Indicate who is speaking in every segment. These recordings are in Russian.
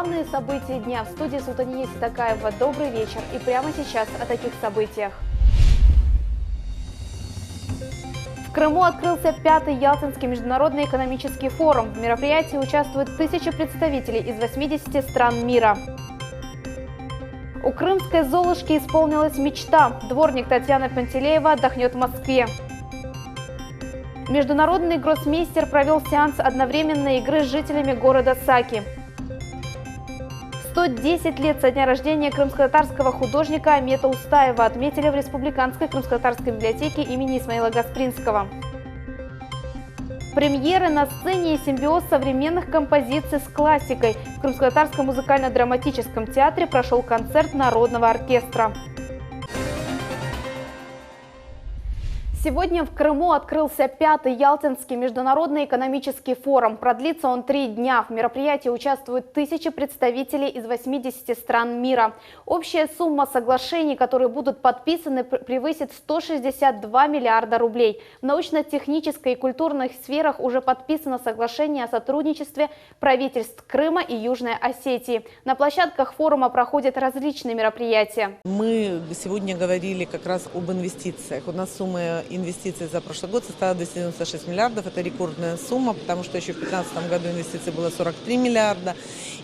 Speaker 1: Главные события дня в студии Султания Ситакаева. Добрый вечер. И прямо сейчас о таких событиях. В Крыму открылся 5-й Ялтинский международный экономический форум. В мероприятии участвуют 1000 представителей из 80 стран мира. У крымской Золушки исполнилась мечта. Дворник Татьяна Пантелеева отдохнет в Москве. Международный гроссмейстер провел сеанс одновременной игры с жителями города Саки. 110 лет со дня рождения крымско-татарского художника Амета Устаева отметили в Республиканской крымско-татарской библиотеке имени Исмаила Гаспринского. Премьеры на сцене и симбиоз современных композиций с классикой. В Крымско-татарском музыкально-драматическом театре прошел концерт народного оркестра. Сегодня в Крыму открылся 5-й Ялтинский международный экономический форум. Продлится он 3 дня. В мероприятии участвуют 1000 представителей из 80 стран мира. Общая сумма соглашений, которые будут подписаны, превысит 162 миллиарда рублей. В научно-технической и культурных сферах уже подписано соглашение о сотрудничестве правительств Крыма и Южной Осетии. На площадках форума проходят различные мероприятия.
Speaker 2: Мы сегодня говорили как раз об инвестициях. У нас сумма инвестиций за прошлый год составила 296 миллиардов. Это рекордная сумма, потому что еще в 2015 году инвестиций было 43 миллиарда.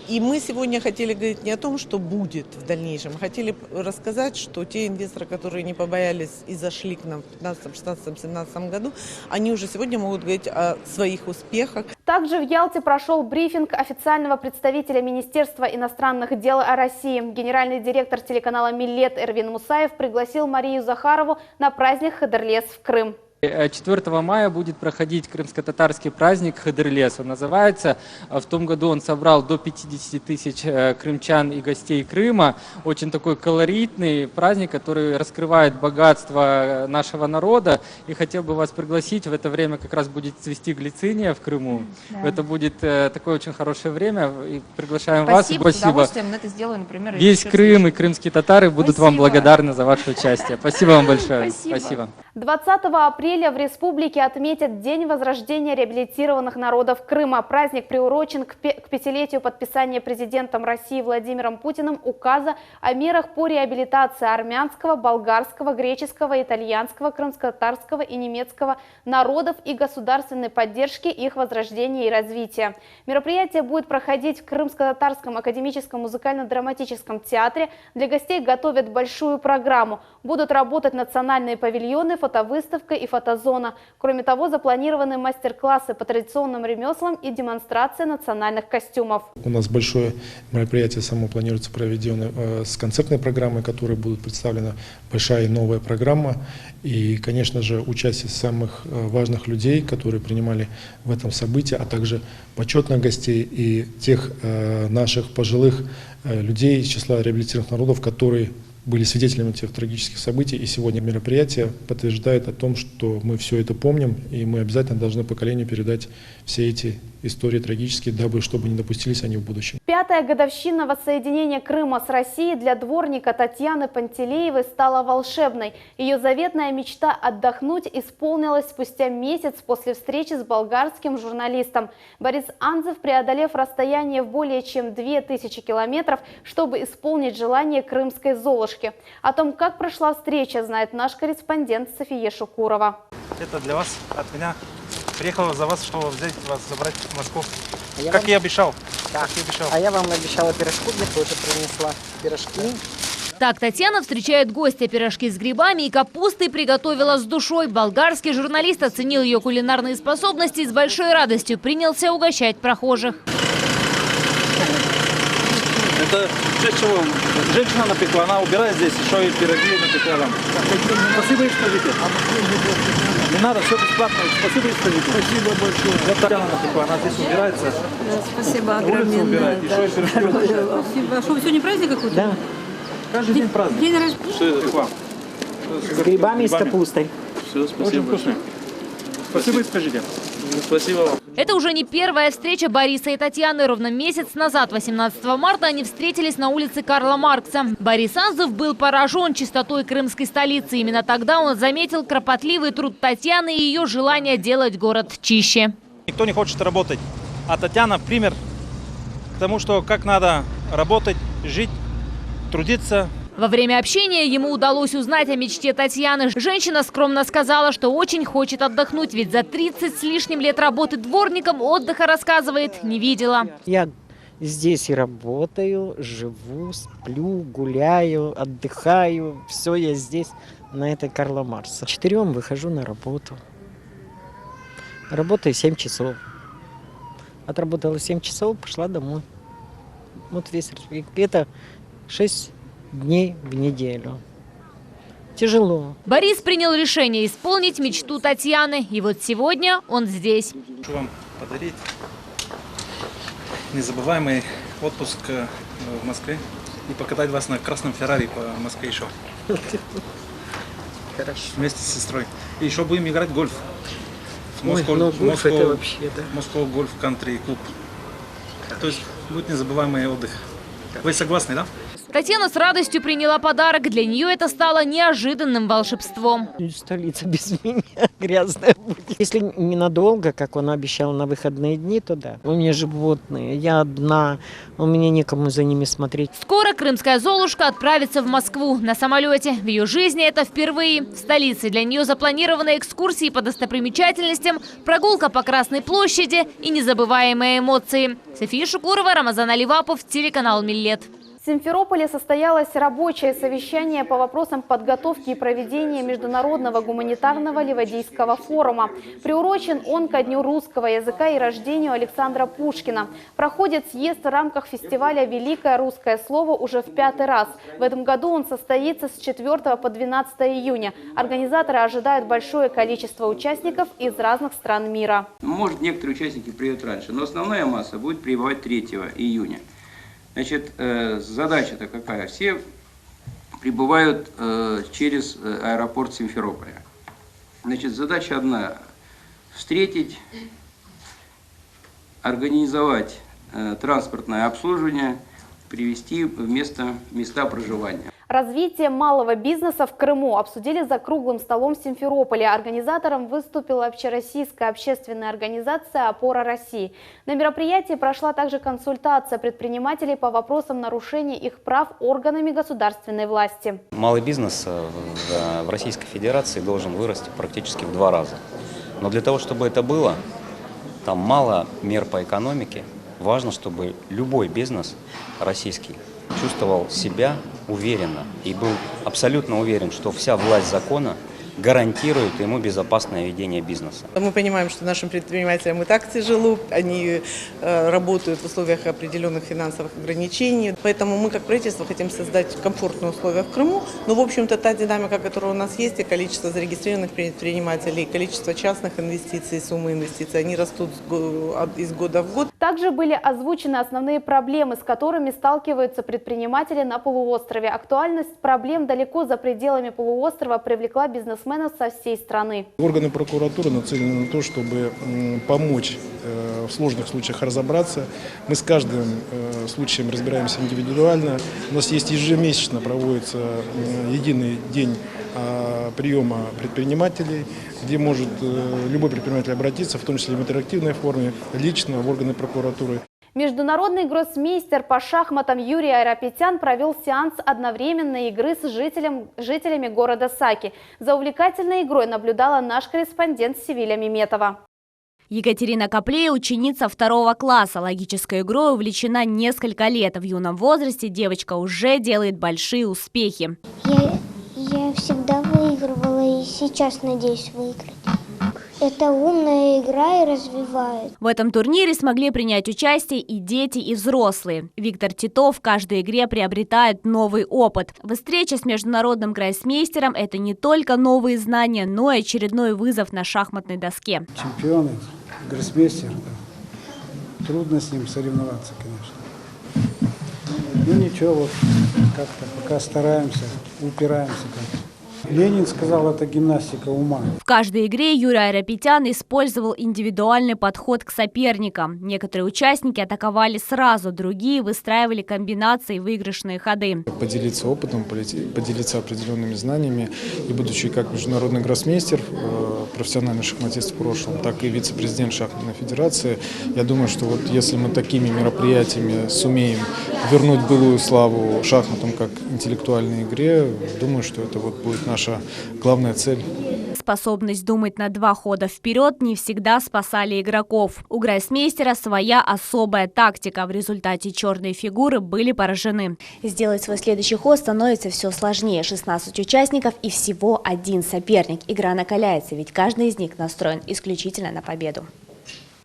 Speaker 2: И мы сегодня хотели говорить не о том, что будет в дальнейшем. Хотели рассказать, что те инвесторы, которые не побоялись и зашли к нам в 2015, 2016, 2017 году, они уже сегодня могут говорить о своих успехах.
Speaker 1: Также в Ялте прошел брифинг официального представителя Министерства иностранных дел России. Генеральный директор телеканала «Миллет» Эрвин Мусаев пригласил Марию Захарову на праздник Хадырлес в Крым.
Speaker 3: 4 мая будет проходить крымско-татарский праздник Хадырлес. Он называется. В том году он собрал до 50 тысяч крымчан и гостей Крыма. Очень такой колоритный праздник, который раскрывает богатство нашего народа. И хотел бы вас пригласить. В это время как раз будет цвести глициния в Крыму. Да. Это будет такое очень хорошее время. И приглашаем вас.
Speaker 4: Спасибо. С удовольствием мы это сделаем, например.
Speaker 3: Весь Крым и крымские татары будут вам благодарны за ваше участие. Спасибо вам большое.
Speaker 4: Спасибо.
Speaker 1: 20 апреля в республике отметят День возрождения реабилитированных народов Крыма. Праздник приурочен к 5-летию подписания президентом России Владимиром Путиным указа о мерах по реабилитации армянского, болгарского, греческого, итальянского, крымско-татарского и немецкого народов и государственной поддержки их возрождения и развития. Мероприятие будет проходить в Крымско-татарском академическом музыкально-драматическом театре. Для гостей готовят большую программу. Будут работать национальные павильоны, фотовыставка и фотозона. Кроме того, запланированы мастер-классы по традиционным ремеслам и демонстрация национальных костюмов.
Speaker 5: У нас большое мероприятие само планируется проведено с концертной программой, которой будет представлена большая и новая программа. И, конечно же, участие самых важных людей, которые принимали в этом событии, а также почетных гостей и тех наших пожилых людей из числа реабилитированных народов, которые были свидетелями тех трагических событий, и сегодня мероприятие подтверждает о том, что мы все это помним, и мы обязательно должны поколению передать все эти истории трагические, дабы чтобы не допустились они в будущем. 5-я
Speaker 1: годовщина воссоединения Крыма с Россией для дворника Татьяны Пантелеевой стала волшебной. Ее заветная мечта отдохнуть исполнилась спустя месяц после встречи с болгарским журналистом. Борис Анзев, преодолев расстояние в более чем 2000 километров, чтобы исполнить желание крымской Золушки. О том, как прошла встреча, знает наш корреспондент София Шукурова.
Speaker 6: Это для вас, от меня. Приехала за вас, чтобы взять вас, забрать в Москву. Как я обещал.
Speaker 7: Да. А я вам обещала пирожку, мне тоже принесла пирожки.
Speaker 8: Так Татьяна встречает гостя. Пирожки с грибами и капустой приготовила с душой. Болгарский журналист оценил ее кулинарные способности и с большой радостью принялся угощать прохожих.
Speaker 6: Это чаще всего женщина напекла, она убирает здесь, еще и пироги напекла. Спасибо и скажите. Не надо, все бесплатно. Спасибо и скажите. Спасибо большое. Вот Татьяна напекла, она здесь убирается.
Speaker 9: Да, спасибо огромное.
Speaker 6: Улицу убирает, еще и пирожки.
Speaker 9: Спасибо. А что, сегодня праздник какой-то?
Speaker 7: Да.
Speaker 6: Каждый день праздник.
Speaker 9: День рождения.
Speaker 6: Что это такое?
Speaker 7: С грибами и с капустой.
Speaker 6: Все, спасибо большое. Спасибо и скажите. Спасибо вам.
Speaker 8: Это уже не первая встреча Бориса и Татьяны. Ровно месяц назад, 18 марта, они встретились на улице Карла Маркса. Борис Анзев был поражен чистотой крымской столицы. Именно тогда он заметил кропотливый труд Татьяны и ее желание делать город чище.
Speaker 6: Никто не хочет работать, а Татьяна пример к тому, что как надо работать, жить, трудиться.
Speaker 8: Во время общения ему удалось узнать о мечте Татьяны. Женщина скромно сказала, что очень хочет отдохнуть, ведь за 30 с лишним лет работы дворником отдыха, рассказывает, не видела.
Speaker 7: Я здесь и работаю, живу, сплю, гуляю, отдыхаю. Все я здесь, на этой Карла Маркса. 4 выхожу на работу. Работаю 7 часов. Отработала 7 часов, пошла домой. Вот весь распорядок. Это 6 дней в неделю. Тяжело.
Speaker 8: Борис принял решение исполнить мечту Татьяны. И вот сегодня он здесь.
Speaker 6: Хочу вам подарить незабываемый отпуск в Москве и покатать вас на красном Феррари по Москве еще.
Speaker 7: Хорошо.
Speaker 6: Вместе с сестрой. И еще будем играть в гольф.
Speaker 7: Гольф это вообще, да.
Speaker 6: Москва гольф кантри клуб. То есть будет незабываемый отдых. Вы согласны, да?
Speaker 8: Татьяна с радостью приняла подарок. Для нее это стало неожиданным волшебством.
Speaker 7: Столица без меня грязная будет. Если ненадолго, как он обещал на выходные дни, то да. У меня животные, я одна, у меня некому за ними смотреть.
Speaker 8: Скоро крымская Золушка отправится в Москву на самолете. В ее жизни это впервые. В столице для нее запланированы экскурсии по достопримечательностям, прогулка по Красной площади и незабываемые эмоции. София Шукурова, Рамазан Аливапов, телеканал Миллет.
Speaker 1: В Симферополе состоялось рабочее совещание по вопросам подготовки и проведения Международного гуманитарного ливадийского форума. Приурочен он ко Дню русского языка и рождению Александра Пушкина. Проходит съезд в рамках фестиваля «Великое русское слово» уже в 5-й раз. В этом году он состоится с 4 по 12 июня. Организаторы ожидают большое количество участников из разных стран мира.
Speaker 10: Может, некоторые участники приедут раньше, но основная масса будет прибывать 3 июня. Значит, задача-то какая? Все прибывают через аэропорт Симферополя. Значит, задача одна – встретить, организовать транспортное обслуживание, привести в места проживания.
Speaker 1: Развитие малого бизнеса в Крыму обсудили за круглым столом в Симферополе. Организатором выступила общероссийская общественная организация «Опора России». На мероприятии прошла также консультация предпринимателей по вопросам нарушения их прав органами государственной власти.
Speaker 11: Малый бизнес в Российской Федерации должен вырасти практически в 2 раза. Но для того, чтобы это было, там мало мер по экономике. Важно, чтобы любой бизнес российский чувствовал себя уверенно и был абсолютно уверен, что вся власть закона гарантирует ему безопасное ведение бизнеса.
Speaker 2: Мы понимаем, что нашим предпринимателям и так тяжело, они работают в условиях определенных финансовых ограничений, поэтому мы как правительство хотим создать комфортные условия в Крыму, но в общем-то та динамика, которая у нас есть, и количество зарегистрированных предпринимателей, количество частных инвестиций, суммы инвестиций, они растут из года в год.
Speaker 1: Также были озвучены основные проблемы, с которыми сталкиваются предприниматели на полуострове. Актуальность проблем далеко за пределами полуострова привлекла бизнесменов со всей страны.
Speaker 5: Органы прокуратуры нацелены на то, чтобы помочь в сложных случаях разобраться. Мы с каждым случаем разбираемся индивидуально. У нас есть ежемесячно проводится единый день приема предпринимателей, где может любой предприниматель обратиться, в том числе в интерактивной форме, лично в органы прокуратуры.
Speaker 1: Международный гроссмейстер по шахматам Юрий Айрапетян провел сеанс одновременной игры с жителями города Саки. За увлекательной игрой наблюдала наш корреспондент Севиля Меметова.
Speaker 12: Екатерина Коплея – ученица 2 класса. Логической игрой увлечена несколько лет. В юном возрасте девочка уже делает большие успехи.
Speaker 13: Я всегда выигрывала и сейчас надеюсь выиграть. Это умная игра и развивает.
Speaker 12: В этом турнире смогли принять участие и дети, и взрослые. Виктор Титов в каждой игре приобретает новый опыт. Встреча с международным гроссмейстером – это не только новые знания, но и очередной вызов на шахматной доске.
Speaker 14: Чемпион, гроссмейстер, да. Трудно с ним соревноваться, конечно. Ну ничего, вот как-то пока стараемся, упираемся как-то. Ленин сказал, это гимнастика ума.
Speaker 12: В каждой игре Юрий Айрапетян использовал индивидуальный подход к соперникам. Некоторые участники атаковали сразу, другие выстраивали комбинации и выигрышные ходы.
Speaker 5: Поделиться опытом, поделиться определенными знаниями. И будучи как международный гроссмейстер, профессиональный шахматист в прошлом, так и вице-президент шахматной федерации, я думаю, что вот если мы такими мероприятиями сумеем вернуть былую славу шахматам как интеллектуальной игре, думаю, что это вот будет наша главная цель.
Speaker 12: Способность думать на 2 хода вперед не всегда спасали игроков. У гроссмейстера своя особая тактика. В результате черные фигуры были поражены. Сделать свой следующий ход становится все сложнее. 16 участников и всего 1 соперник. Игра накаляется, ведь каждый из них настроен исключительно на победу.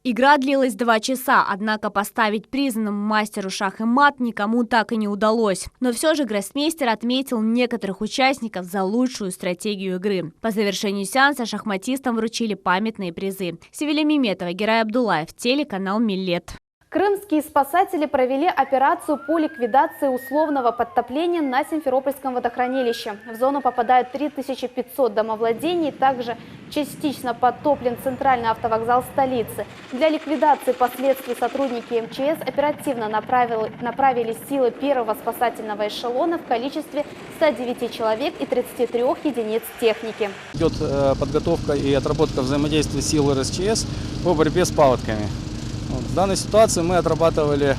Speaker 12: Игра длилась 2 часа, однако поставить признанному мастеру шах и мат никому так и не удалось. Но все же гроссмейстер отметил некоторых участников за лучшую стратегию игры. По завершению сеанса шахматистам вручили памятные призы. Севиля Меметова, Герай Абдулаев, телеканал Миллет.
Speaker 1: Крымские спасатели провели операцию по ликвидации условного подтопления на Симферопольском водохранилище. В зону попадают 3500 домовладений, также частично подтоплен центральный автовокзал столицы. Для ликвидации последствий сотрудники МЧС оперативно направили силы первого спасательного эшелона в количестве 109 человек и 33 единиц техники.
Speaker 6: Идет подготовка и отработка взаимодействия сил РСЧС по борьбе с паводками. В данной ситуации мы отрабатывали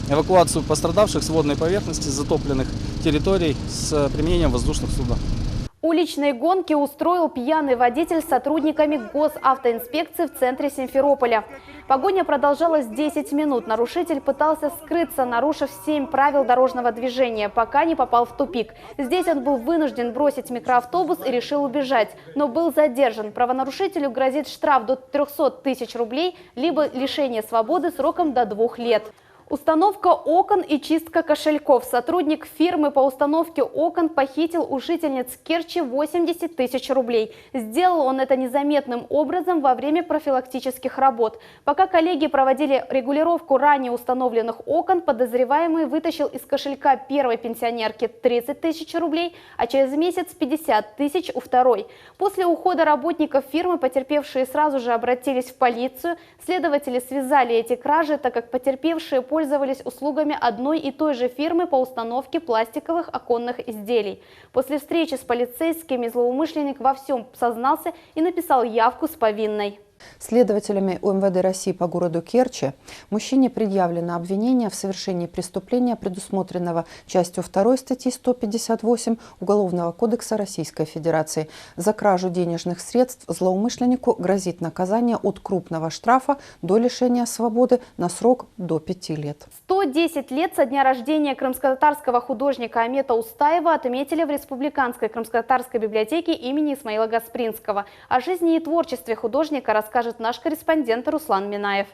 Speaker 6: эвакуацию пострадавших с водной поверхности, с затопленных территорий с применением воздушных судов.
Speaker 1: Уличные гонки устроил пьяный водитель с сотрудниками госавтоинспекции в центре Симферополя. Погоня продолжалась 10 минут. Нарушитель пытался скрыться, нарушив 7 правил дорожного движения, пока не попал в тупик. Здесь он был вынужден бросить микроавтобус и решил убежать, но был задержан. Правонарушителю грозит штраф до 300 тысяч рублей, либо лишение свободы сроком до 2 лет. Установка окон и чистка кошельков. Сотрудник фирмы по установке окон похитил у жительниц Керчи 80 тысяч рублей. Сделал он это незаметным образом во время профилактических работ. Пока коллеги проводили регулировку ранее установленных окон, подозреваемый вытащил из кошелька первой пенсионерки 30 тысяч рублей, а через месяц 50 тысяч у второй. После ухода работников фирмы потерпевшие сразу же обратились в полицию. Следователи связали эти кражи, так как потерпевшие пользовались услугами одной и той же фирмы по установке пластиковых оконных изделий. После встречи с полицейскими злоумышленник во всем сознался и написал явку с повинной.
Speaker 15: Следователями УМВД России по городу Керчи мужчине предъявлено обвинение в совершении преступления, предусмотренного частью 2 статьи 158 Уголовного кодекса Российской Федерации. За кражу денежных средств злоумышленнику грозит наказание от крупного штрафа до лишения свободы на срок до 5 лет.
Speaker 1: 110 лет со дня рождения крымско-татарского художника Амета Устаева отметили в Республиканской крымско-татарской библиотеке имени Исмаила Гаспринского. О жизни и творчестве художника расскажет наш корреспондент Руслан Минаев.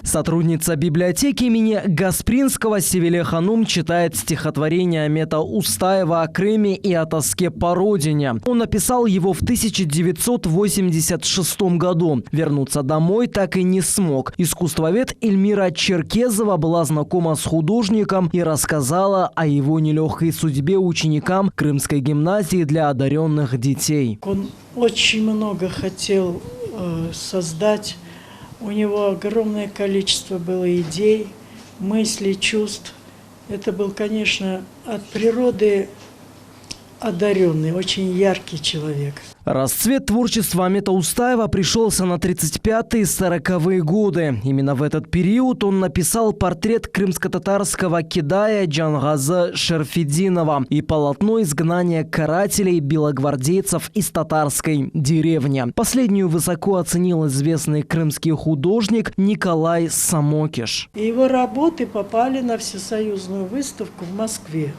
Speaker 16: Сотрудница библиотеки имени Гаспринского Севиля Ханум читает стихотворение Амета Устаева о Крыме и о тоске по родине. Он написал его в 1986 году. Вернуться домой так и не смог. Искусствовед Эльмира Черкезова была знакома с художником и рассказала о его нелегкой судьбе ученикам Крымской гимназии для одаренных детей.
Speaker 17: Он очень много хотел создать. У него огромное количество было идей, мыслей, чувств. Это был, конечно, от природы одаренный, очень яркий человек.
Speaker 16: Расцвет творчества Амета Устаева пришелся на 35-е и 40-е годы. Именно в этот период он написал портрет крымско-татарского кидая Джангаза Шерфидинова и полотно изгнания карателей белогвардейцев из татарской деревни. Последнюю высоко оценил известный крымский художник Николай Самокиш.
Speaker 17: Его работы попали на всесоюзную выставку в Москве.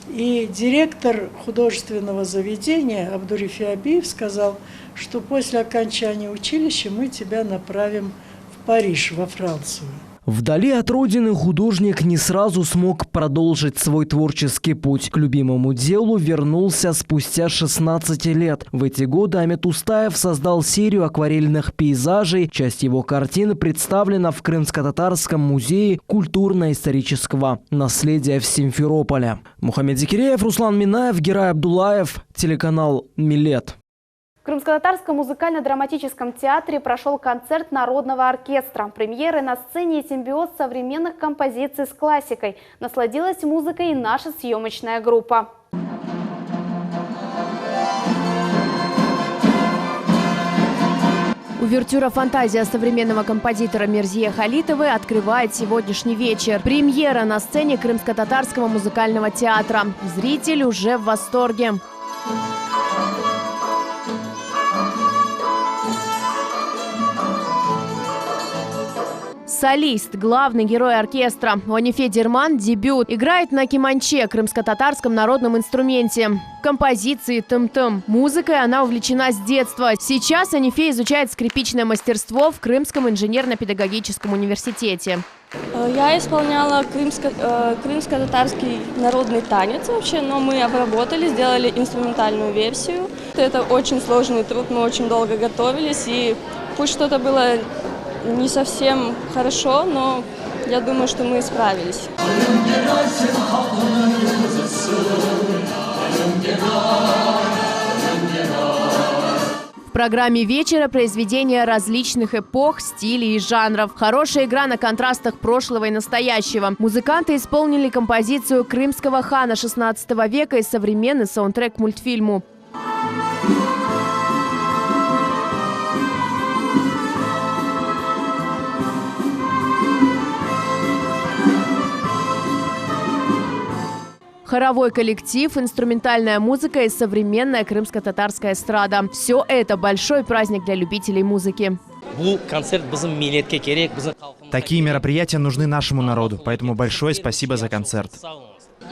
Speaker 17: И директор художественного заведения Абдурифи Абиев сказал, что после окончания училища мы тебя направим в Париж, во Францию.
Speaker 16: Вдали от родины художник не сразу смог продолжить свой творческий путь. К любимому делу вернулся спустя 16 лет. В эти годы Амет Устаев создал серию акварельных пейзажей. Часть его картин представлена в Крымско-Татарском музее культурно-исторического наследия в Симферополе. Мухаммед Зикиреев, Руслан Минаев, Герай Абдулаев, телеканал «Милет».
Speaker 1: В Крымско-Татарском музыкально-драматическом театре прошел концерт народного оркестра. Премьеры на сцене и симбиоз современных композиций с классикой. Насладилась музыкой и наша съемочная группа.
Speaker 18: Увертюра «Фантазия» современного композитора Мирзие Халитовой открывает сегодняшний вечер. Премьера на сцене Крымско-Татарского музыкального театра. Зритель уже в восторге. Солист, главный герой оркестра Онифе Дерман, дебют. Играет на кеманче, крымско-татарском народном инструменте. Композиции тым-тым. Музыкой она увлечена с детства. Сейчас Онифе изучает скрипичное мастерство в Крымском инженерно-педагогическом университете.
Speaker 19: Я исполняла крымско-татарский народный танец вообще, но мы обработали, сделали инструментальную версию. Это очень сложный труд, мы очень долго готовились, и пусть что-то было не совсем хорошо, но я думаю, что мы справились.
Speaker 18: В программе вечера произведения различных эпох, стилей и жанров. Хорошая игра на контрастах прошлого и настоящего. Музыканты исполнили композицию крымского хана XVI века и современный саундтрек к мультфильму. Хоровой коллектив, инструментальная музыка и современная крымско-татарская эстрада. Все это большой праздник для любителей музыки.
Speaker 20: Такие мероприятия нужны нашему народу, поэтому большое спасибо за концерт.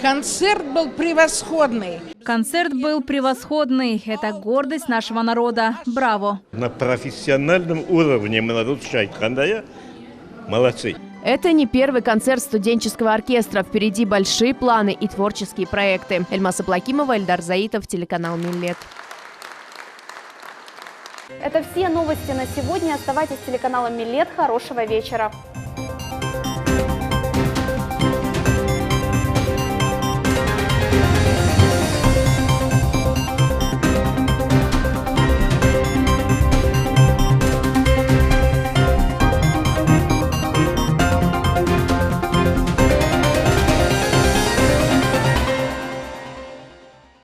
Speaker 21: Концерт был превосходный.
Speaker 22: Концерт был превосходный. Это гордость нашего народа. Браво!
Speaker 23: На профессиональном уровне мы народ Шайхандая. Молодцы.
Speaker 18: Это не первый концерт студенческого оркестра. Впереди большие планы и творческие проекты. Эльмаса Плакимова, Эльдар Заитов, телеканал «Милет».
Speaker 1: Это все новости на сегодня. Оставайтесь с телеканалом «Милет». Хорошего вечера.